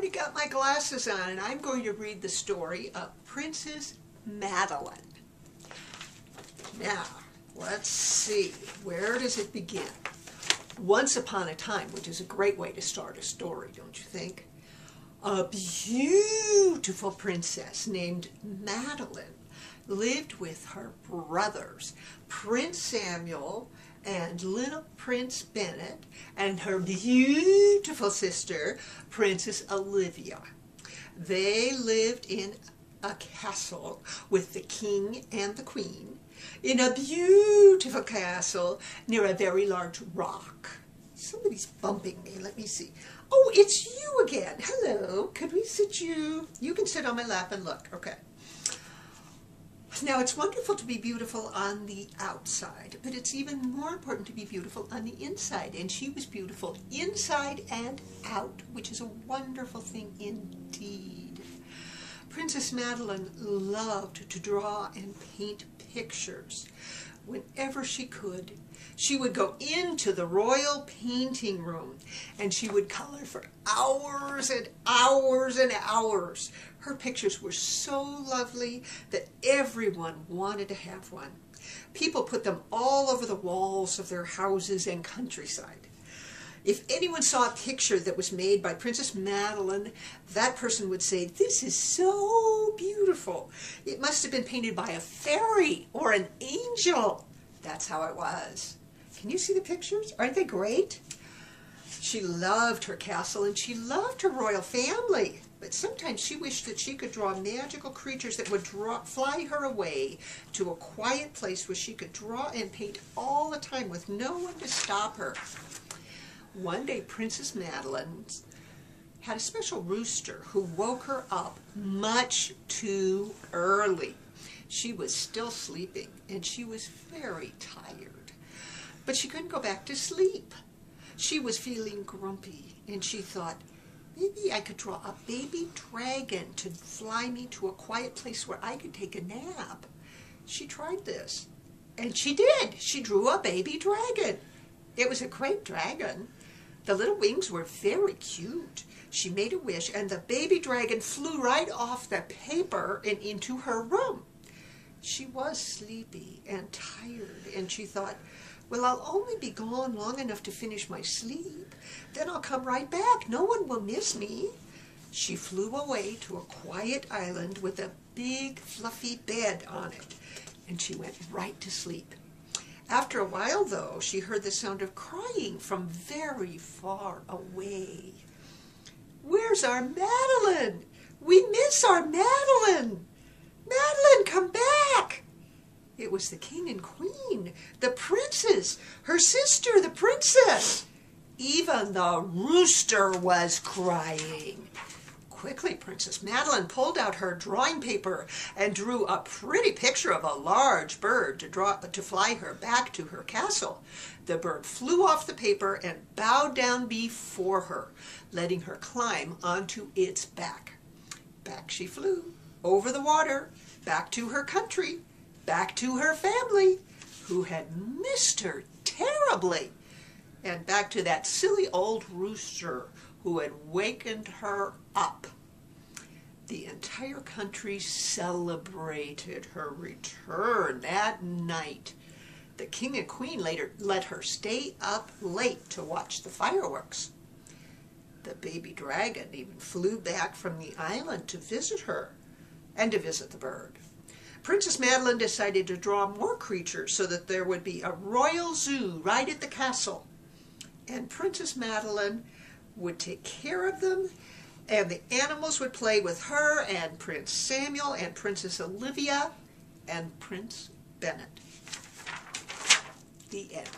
already got my glasses on, and I'm going to read the story of Princess Madelene. Now, let's see, where does it begin? Once upon a time, which is a great way to start a story, don't you think? A beautiful princess named Madelene lived with her brothers, Prince Samuel and little Prince Bennett, and her beautiful sister, Princess Olivia. They lived in a castle with the king and the queen, in a beautiful castle near a very large rock. Somebody's bumping me. Let me see. Oh, it's you again. Hello. Could we sit you? You can sit on my lap and look. Okay. Now, it's wonderful to be beautiful on the outside, but it's even more important to be beautiful on the inside. And she was beautiful inside and out, which is a wonderful thing indeed. Princess Madelene loved to draw and paint pictures. Whenever she could, she would go into the royal painting room and she would color for hours and hours and hours. Her pictures were so lovely that everyone wanted to have one. People put them all over the walls of their houses and countryside. If anyone saw a picture that was made by Princess Madelene, that person would say, "This is so beautiful. It must have been painted by a fairy or an angel." That's how it was. Can you see the pictures? Aren't they great? She loved her castle and she loved her royal family. But sometimes she wished that she could draw magical creatures that would fly her away to a quiet place where she could draw and paint all the time with no one to stop her. One day, Princess Madelene had a special rooster who woke her up much too early. She was still sleeping, and she was very tired. But she couldn't go back to sleep. She was feeling grumpy, and she thought, maybe I could draw a baby dragon to fly me to a quiet place where I could take a nap. She tried this, and she did. She drew a baby dragon. It was a great dragon. The little wings were very cute. She made a wish, and the baby dragon flew right off the paper and into her room. She was sleepy and tired, and she thought, well, I'll only be gone long enough to finish my sleep. Then I'll come right back. No one will miss me. She flew away to a quiet island with a big, fluffy bed on it, and she went right to sleep. After a while, though, she heard the sound of crying from very far away. "Where's our Madelene? We miss our Madelene! Madelene, come back!" It was the king and queen, the princes, her sister, the princess. Even the rooster was crying. Quickly, Princess Madelene pulled out her drawing paper and drew a pretty picture of a large bird to fly her back to her castle. The bird flew off the paper and bowed down before her, letting her climb onto its back. Back she flew, over the water, back to her country, back to her family, who had missed her terribly, and back to that silly old rooster who had wakened her up. The entire country celebrated her return that night. The king and queen later let her stay up late to watch the fireworks. The baby dragon even flew back from the island to visit her and to visit the bird. Princess Madelene decided to draw more creatures so that there would be a royal zoo right at the castle. And Princess Madelene would take care of them, and the animals would play with her and Prince Samuel and Princess Olivia and Prince Bennett. The end.